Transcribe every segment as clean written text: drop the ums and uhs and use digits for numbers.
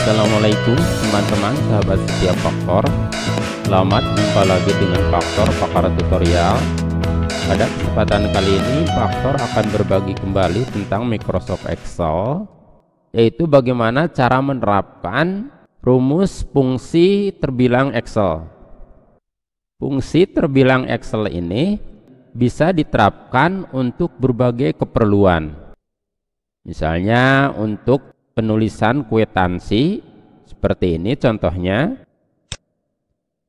Assalamualaikum teman-teman sahabat setiap faktor. Selamat jumpa lagi dengan Faktor Pakar Tutorial. Pada kesempatan kali ini Faktor akan berbagi kembali tentang Microsoft Excel, yaitu bagaimana cara menerapkan rumus fungsi terbilang Excel. Fungsi terbilang Excel ini bisa diterapkan untuk berbagai keperluan. Misalnya untuk penulisan kwitansi seperti ini contohnya.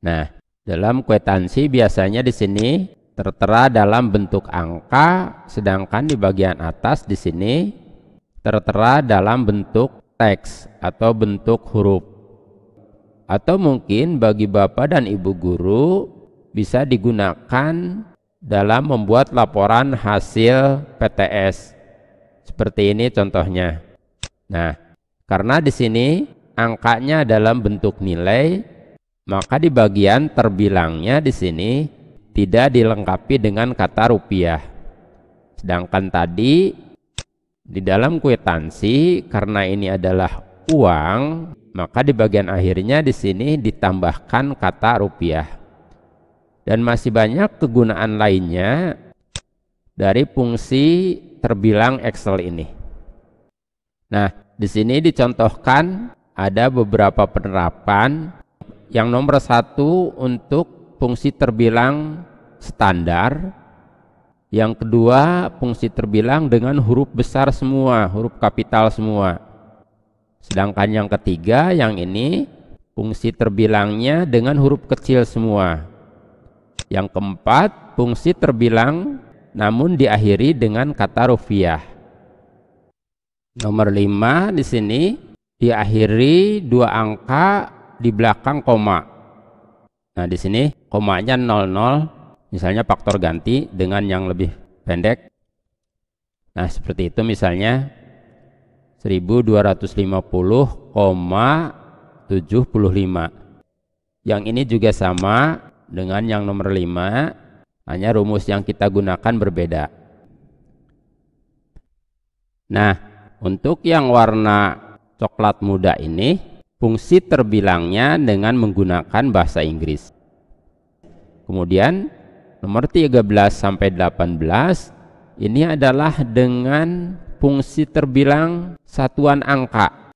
Nah, dalam kwitansi biasanya di sini tertera dalam bentuk angka, sedangkan di bagian atas di sini tertera dalam bentuk teks atau bentuk huruf. Atau mungkin bagi Bapak dan Ibu guru bisa digunakan dalam membuat laporan hasil PTS. Seperti ini contohnya. Nah, karena di sini angkanya dalam bentuk nilai, maka di bagian terbilangnya di sini tidak dilengkapi dengan kata rupiah. Sedangkan tadi di dalam kwitansi karena ini adalah uang, maka di bagian akhirnya di sini ditambahkan kata rupiah. Dan masih banyak kegunaan lainnya dari fungsi terbilang Excel ini. Nah, di sini dicontohkan ada beberapa penerapan. Yang nomor satu untuk fungsi terbilang standar. Yang kedua fungsi terbilang dengan huruf besar semua, huruf kapital semua. Sedangkan yang ketiga, yang ini fungsi terbilangnya dengan huruf kecil semua. Yang keempat, fungsi terbilang namun diakhiri dengan kata rupiah. Nomor 5 di sini diakhiri dua angka di belakang koma. Nah, di sini komanya 00, misalnya faktor ganti dengan yang lebih pendek. Nah, seperti itu misalnya 1250,75. Yang ini juga sama dengan yang nomor 5, hanya rumus yang kita gunakan berbeda. Nah, untuk yang warna coklat muda ini fungsi terbilangnya dengan menggunakan bahasa Inggris. Kemudian nomor 13 sampai 18 ini adalah dengan fungsi terbilang satuan angka.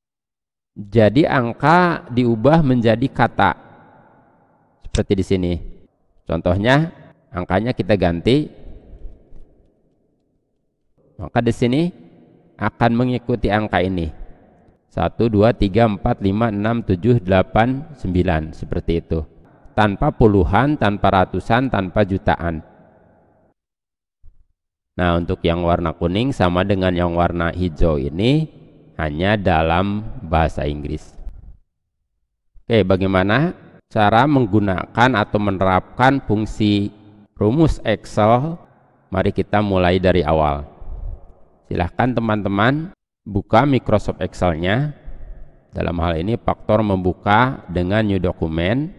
Jadi angka diubah menjadi kata. Seperti di sini. Contohnya angkanya kita ganti. Maka di sini akan mengikuti angka ini 1, 2, 3, 4, 5, 6, 7, 8, 9 seperti itu, tanpa puluhan, tanpa ratusan, tanpa jutaan. Nah, untuk yang warna kuning sama dengan yang warna hijau ini hanya dalam bahasa Inggris. Oke, bagaimana cara menggunakan atau menerapkan fungsi rumus Excel? Mari kita mulai dari awal. Silahkan teman-teman buka Microsoft Excel-nya. Dalam hal ini Faktor membuka dengan new document.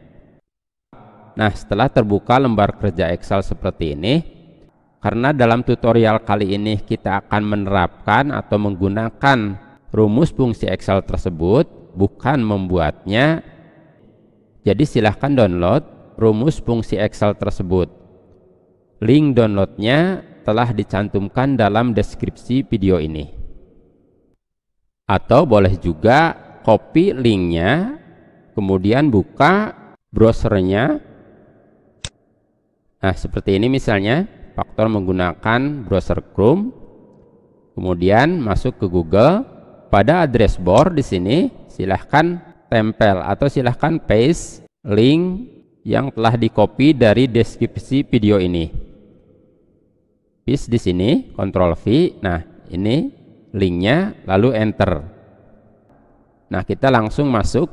Nah, setelah terbuka lembar kerja Excel seperti ini, karena dalam tutorial kali ini kita akan menerapkan atau menggunakan rumus fungsi Excel tersebut, bukan membuatnya. Jadi silahkan download rumus fungsi Excel tersebut. Link downloadnya telah dicantumkan dalam deskripsi video ini. Atau boleh juga copy linknya, kemudian buka browsernya. Nah, seperti ini misalnya, Faktor menggunakan browser Chrome, kemudian masuk ke Google. Pada address bar di sini silahkan tempel atau silahkan paste link yang telah di-copy dari deskripsi video ini. Paste di sini, Ctrl V. Nah, ini linknya, lalu enter. Nah, kita langsung masuk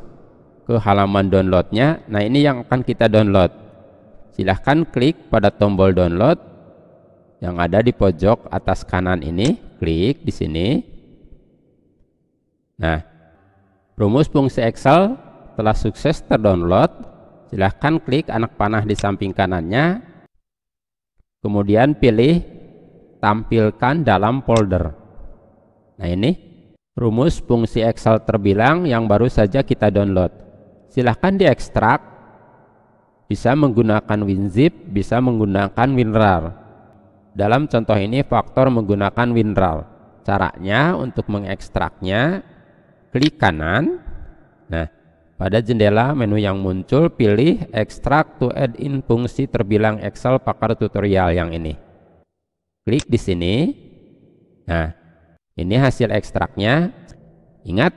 ke halaman downloadnya. Nah, ini yang akan kita download. Silahkan klik pada tombol download yang ada di pojok atas kanan ini, klik di sini. Nah, rumus fungsi Excel telah sukses terdownload. Silahkan klik anak panah di samping kanannya, kemudian pilih tampilkan dalam folder. Nah, ini rumus fungsi Excel terbilang yang baru saja kita download. Silahkan diekstrak, bisa menggunakan WinZip, bisa menggunakan WinRAR. Dalam contoh ini faktor menggunakan WinRAR. Caranya untuk mengekstraknya, klik kanan. Nah, pada jendela menu yang muncul, pilih Extract to add in fungsi terbilang Excel Pakar Tutorial yang ini. Klik di sini. Nah, ini hasil ekstraknya. Ingat,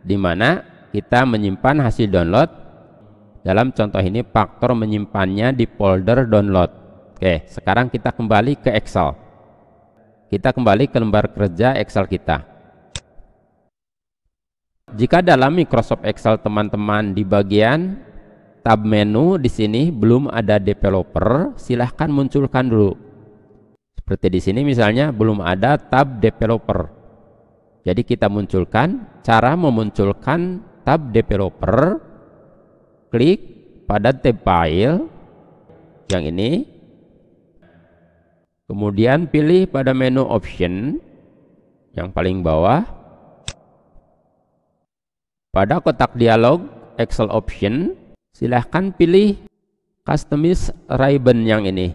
di mana kita menyimpan hasil download. Dalam contoh ini faktor menyimpannya di folder download. Oke, sekarang kita kembali ke Excel. Kita kembali ke lembar kerja Excel kita. Jika dalam Microsoft Excel teman-teman di bagian tab menu di sini belum ada developer, silahkan munculkan dulu. Seperti di sini misalnya belum ada tab developer. Jadi kita munculkan. Cara memunculkan tab developer, klik pada tab file yang ini, kemudian pilih pada menu option yang paling bawah. Pada kotak dialog Excel option, silahkan pilih customize ribbon yang ini.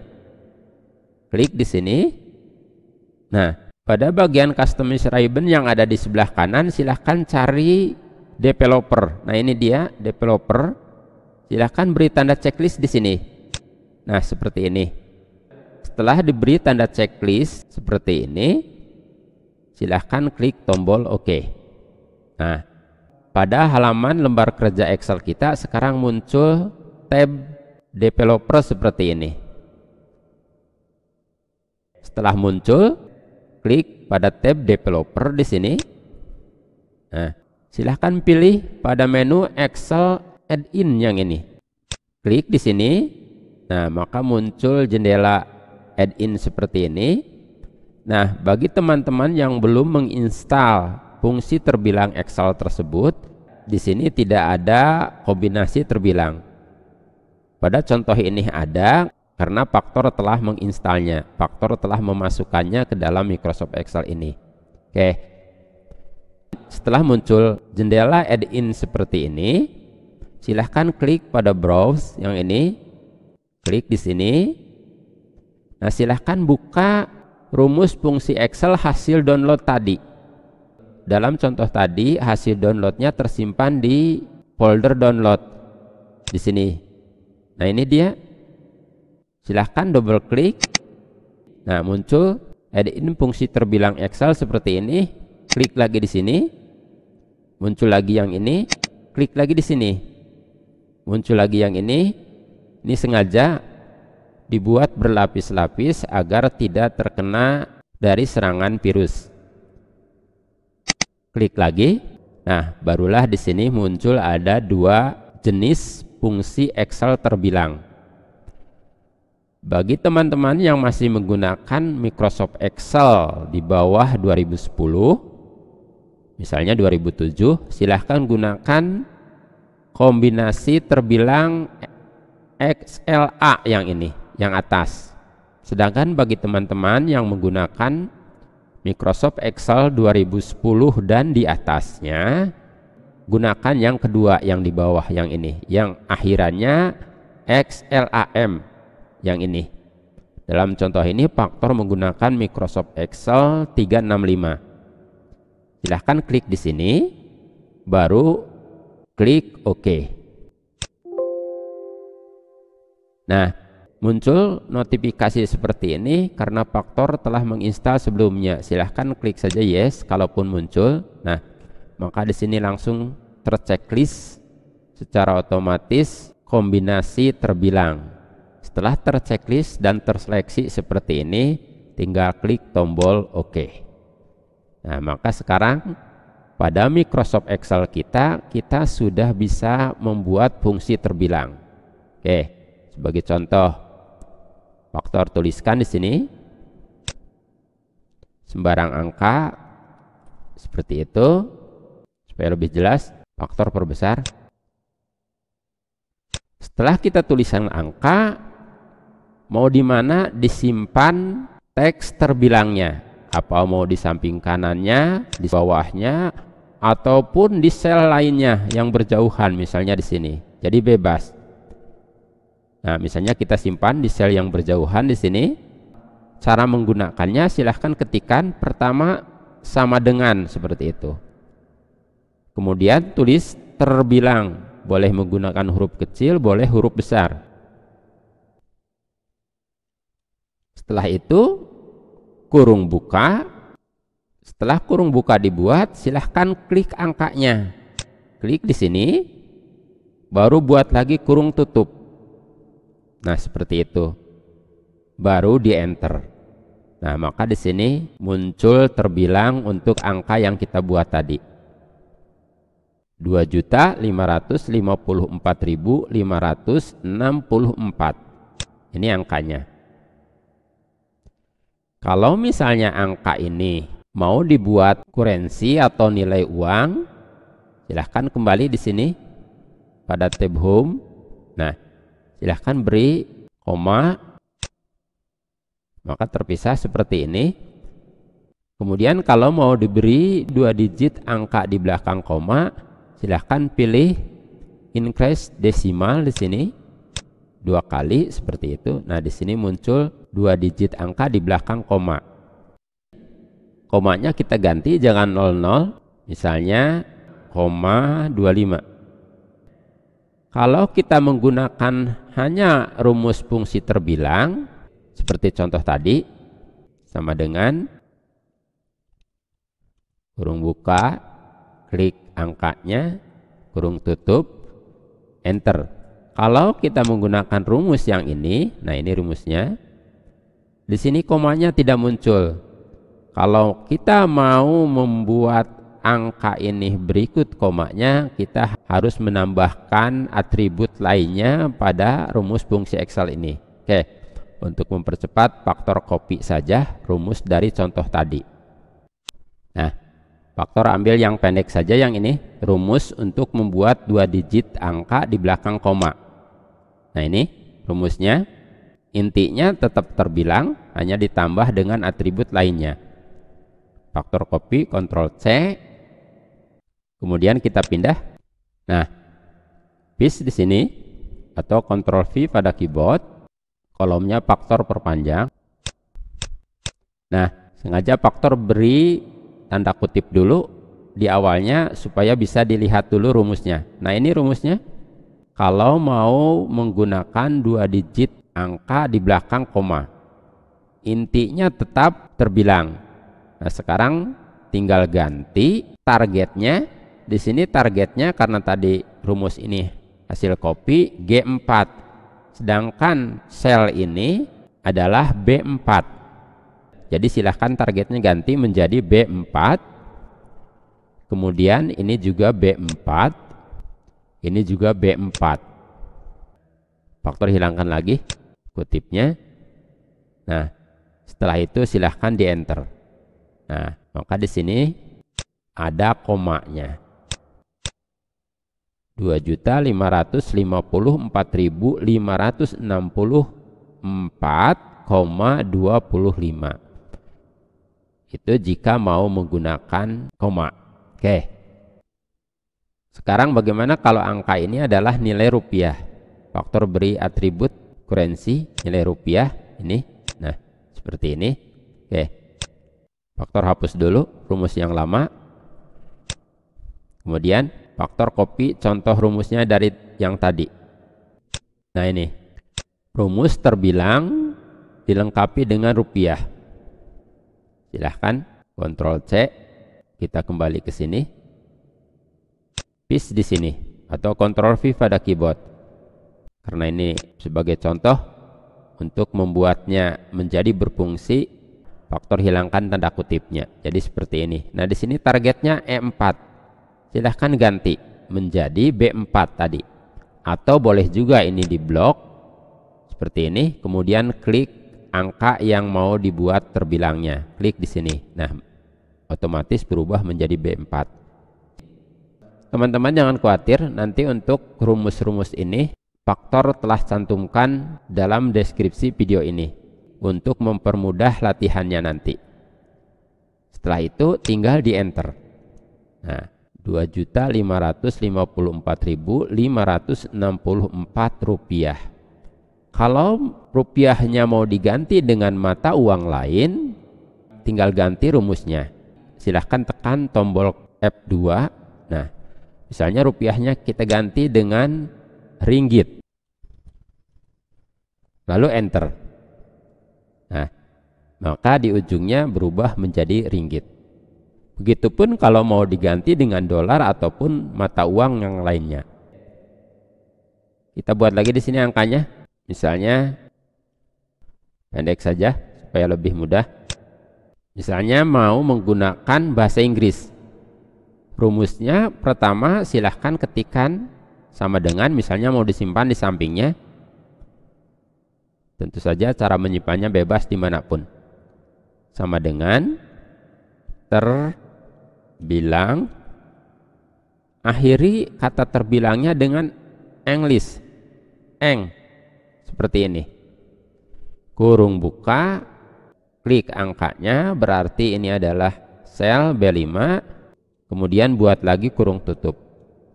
Klik di sini. Nah, pada bagian customize ribbon yang ada di sebelah kanan, silahkan cari developer. Nah, ini dia developer. Silahkan beri tanda checklist di sini. Nah, seperti ini. Setelah diberi tanda checklist seperti ini, silahkan klik tombol OK. Nah, pada halaman lembar kerja Excel kita sekarang muncul tab developer seperti ini. Setelah muncul, klik pada tab developer di sini. Nah, silahkan pilih pada menu Excel add-in yang ini. Klik di sini. Nah, maka muncul jendela add-in seperti ini. Nah, bagi teman-teman yang belum menginstal fungsi terbilang Excel tersebut, di sini tidak ada kombinasi terbilang. Pada contoh ini ada karena faktor telah menginstalnya, faktor telah memasukkannya ke dalam Microsoft Excel ini. Oke. Setelah muncul jendela add-in seperti ini, silahkan klik pada browse yang ini. Klik di sini. Nah, silahkan buka rumus fungsi Excel hasil download tadi. Dalam contoh tadi, hasil downloadnya tersimpan di folder download di sini. Nah, ini dia. Silahkan double klik. Nah, muncul add-in fungsi terbilang Excel seperti ini. Klik lagi di sini. Muncul lagi yang ini. Klik lagi di sini. Muncul lagi yang ini. Ini sengaja dibuat berlapis-lapis agar tidak terkena dari serangan virus. Klik lagi. Nah, barulah di sini muncul ada dua jenis fungsi Excel terbilang. Bagi teman-teman yang masih menggunakan Microsoft Excel di bawah 2010, misalnya 2007, silahkan gunakan kombinasi terbilang XLA yang ini, yang atas. Sedangkan bagi teman-teman yang menggunakan Microsoft Excel 2010 dan di atasnya, gunakan yang kedua yang di bawah yang ini, yang akhirannya XLAM yang ini. Dalam contoh ini faktor menggunakan Microsoft Excel 365. Silahkan klik di sini, baru klik OK. Nah, muncul notifikasi seperti ini karena faktor telah menginstal sebelumnya. Silahkan klik saja yes kalaupun muncul. Nah, maka di sini langsung terchecklist secara otomatis kombinasi terbilang. Setelah terchecklist dan terseleksi seperti ini, tinggal klik tombol OK. Nah, maka sekarang pada Microsoft Excel kita sudah bisa membuat fungsi terbilang. Oke, sebagai contoh, faktor tuliskan di sini sembarang angka seperti itu. Supaya lebih jelas, faktor perbesar. Setelah kita tulisan angka, mau di mana disimpan teks terbilangnya? Apa mau di samping kanannya, di bawahnya, ataupun di sel lainnya yang berjauhan, misalnya di sini. Jadi bebas. Nah, misalnya kita simpan di sel yang berjauhan di sini. Cara menggunakannya silahkan ketikkan pertama sama dengan seperti itu. Kemudian tulis terbilang, boleh menggunakan huruf kecil, boleh huruf besar. Setelah itu kurung buka. Setelah kurung buka dibuat, silahkan klik angkanya. Klik di sini, baru buat lagi kurung tutup. Nah, seperti itu. Baru di enter. Nah, maka di sini muncul terbilang untuk angka yang kita buat tadi. 2.554.564. Ini angkanya. Kalau misalnya angka ini mau dibuat kurensi atau nilai uang, silahkan kembali di sini pada tab home. Nah, silahkan beri koma, maka terpisah seperti ini. Kemudian kalau mau diberi 2 digit angka di belakang koma, silahkan pilih increase desimal di sini 2 kali seperti itu. Nah, di sini muncul 2 digit angka di belakang koma. Komanya kita ganti, jangan 00, misalnya 0,25. Kalau kita menggunakan hanya rumus fungsi terbilang seperti contoh tadi, sama dengan kurung buka, klik angkanya, kurung tutup, enter. Kalau kita menggunakan rumus yang ini, nah ini rumusnya, di sini komanya tidak muncul. Kalau kita mau membuat angka ini berikut komanya, kita harus menambahkan atribut lainnya pada rumus fungsi Excel ini. Oke, untuk mempercepat, faktor copy saja rumus dari contoh tadi. Nah, faktor ambil yang pendek saja, yang ini rumus untuk membuat 2 digit angka di belakang koma. Nah, ini rumusnya, intinya tetap terbilang, hanya ditambah dengan atribut lainnya. Faktor copy, Ctrl C, kemudian kita pindah. Nah, paste di sini atau Ctrl V pada keyboard, kolomnya faktor perpanjang. Nah, sengaja faktor beri tanda kutip dulu di awalnya supaya bisa dilihat dulu rumusnya. Nah, ini rumusnya. Kalau mau menggunakan 2 digit angka di belakang koma, intinya tetap terbilang. Nah, sekarang tinggal ganti targetnya. Di sini targetnya karena tadi rumus ini hasil copy G4, sedangkan sel ini adalah B4. Jadi silahkan targetnya ganti menjadi B4. Kemudian ini juga B4, ini juga B4. Faktor hilangkan lagi kutipnya. Nah, setelah itu silahkan di enter. Nah, maka di sini ada komanya. 2.554.564,25. Itu jika mau menggunakan koma. Oke. Sekarang bagaimana kalau angka ini adalah nilai rupiah? Faktor beri atribut kurensi nilai rupiah ini. Nah, seperti ini. Oke. Faktor hapus dulu rumus yang lama. Kemudian faktor copy contoh rumusnya dari yang tadi. Nah, ini rumus terbilang dilengkapi dengan rupiah. Silahkan Ctrl C, kita kembali ke sini, paste di sini, atau Ctrl V pada keyboard. Karena ini sebagai contoh untuk membuatnya menjadi berfungsi, faktor hilangkan tanda kutipnya. Jadi seperti ini. Nah, di sini targetnya E4. Silahkan ganti menjadi B4 tadi. Atau boleh juga ini di blok seperti ini, kemudian klik angka yang mau dibuat terbilangnya. Klik di sini. Nah, otomatis berubah menjadi B4. Teman-teman jangan khawatir, nanti untuk rumus-rumus ini faktor telah cantumkan dalam deskripsi video ini untuk mempermudah latihannya nanti. Setelah itu tinggal di enter. Nah, 2.554.564 rupiah. Kalau rupiahnya mau diganti dengan mata uang lain, tinggal ganti rumusnya. Silahkan tekan tombol F2. Nah, misalnya rupiahnya kita ganti dengan ringgit, lalu enter. Nah, maka di ujungnya berubah menjadi ringgit. Begitupun kalau mau diganti dengan dolar ataupun mata uang yang lainnya. Kita buat lagi di sini angkanya. Misalnya pendek saja supaya lebih mudah. Misalnya mau menggunakan bahasa Inggris. Rumusnya pertama silahkan ketikkan sama dengan, misalnya mau disimpan di sampingnya. Tentu saja cara menyimpannya bebas dimanapun. Sama dengan terbilang, akhiri kata terbilangnya dengan English, seperti ini. Kurung buka, klik angkanya, berarti ini adalah sel B5, kemudian buat lagi kurung tutup,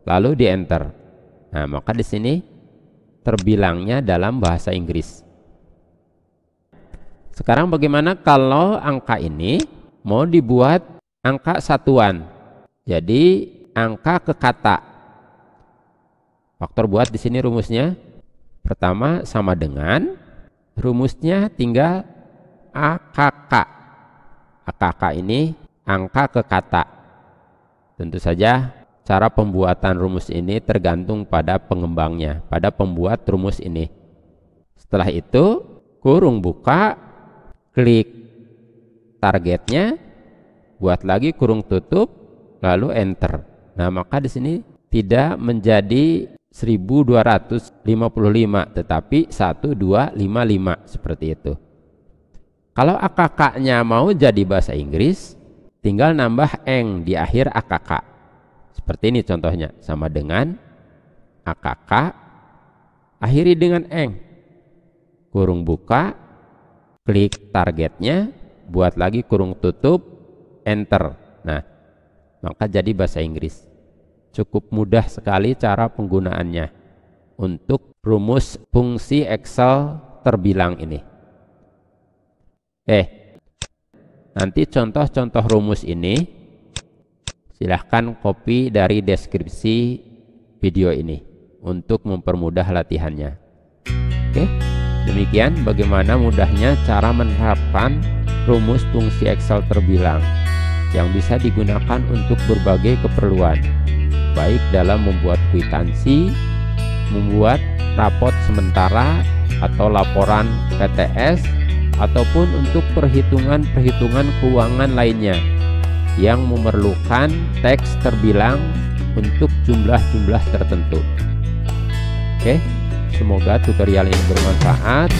lalu di enter. Nah, maka di sini terbilangnya dalam bahasa Inggris. Sekarang bagaimana kalau angka ini mau dibuat angka satuan, jadi angka ke kata? Faktor buat di sini rumusnya pertama sama dengan, rumusnya tinggal AKK. AKK ini angka ke kata. Tentu saja cara pembuatan rumus ini tergantung pada pengembangnya, pada pembuat rumus ini. Setelah itu kurung buka, klik targetnya, buat lagi kurung tutup, lalu enter. Nah, maka di sini tidak menjadi 1255 tetapi 1255 seperti itu. Kalau AKK-nya mau jadi bahasa Inggris, tinggal nambah eng di akhir AKK. Seperti ini contohnya, sama dengan AKK akhiri dengan eng. Kurung buka, klik targetnya, buat lagi kurung tutup, enter. Nah, maka jadi bahasa Inggris. Cukup mudah sekali cara penggunaannya untuk rumus fungsi Excel terbilang ini. Nanti contoh-contoh rumus ini silahkan copy dari deskripsi video ini untuk mempermudah latihannya. Demikian bagaimana mudahnya cara menerapkan rumus fungsi Excel terbilang yang bisa digunakan untuk berbagai keperluan, baik dalam membuat kwitansi, membuat rapot sementara atau laporan PTS, ataupun untuk perhitungan-perhitungan keuangan lainnya yang memerlukan teks terbilang untuk jumlah-jumlah tertentu. Semoga tutorial ini bermanfaat.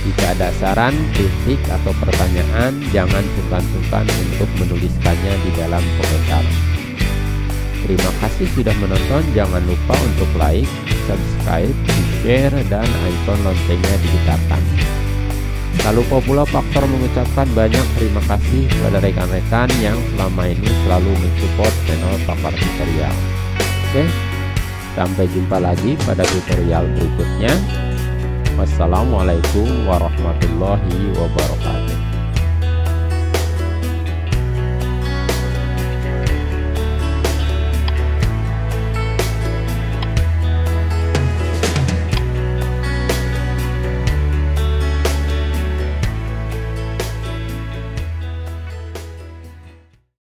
Jika ada saran, kritik, atau pertanyaan, jangan sungkan-sungkan untuk menuliskannya di dalam komentar. Terima kasih sudah menonton. Jangan lupa untuk like, subscribe, share, dan icon loncengnya digetarkan. Tak lupa pula Faktor mengucapkan banyak terima kasih kepada rekan-rekan yang selama ini selalu mensupport channel Faktor Tutorial. Sampai jumpa lagi pada tutorial berikutnya. Wassalamualaikum warahmatullahi wabarakatuh.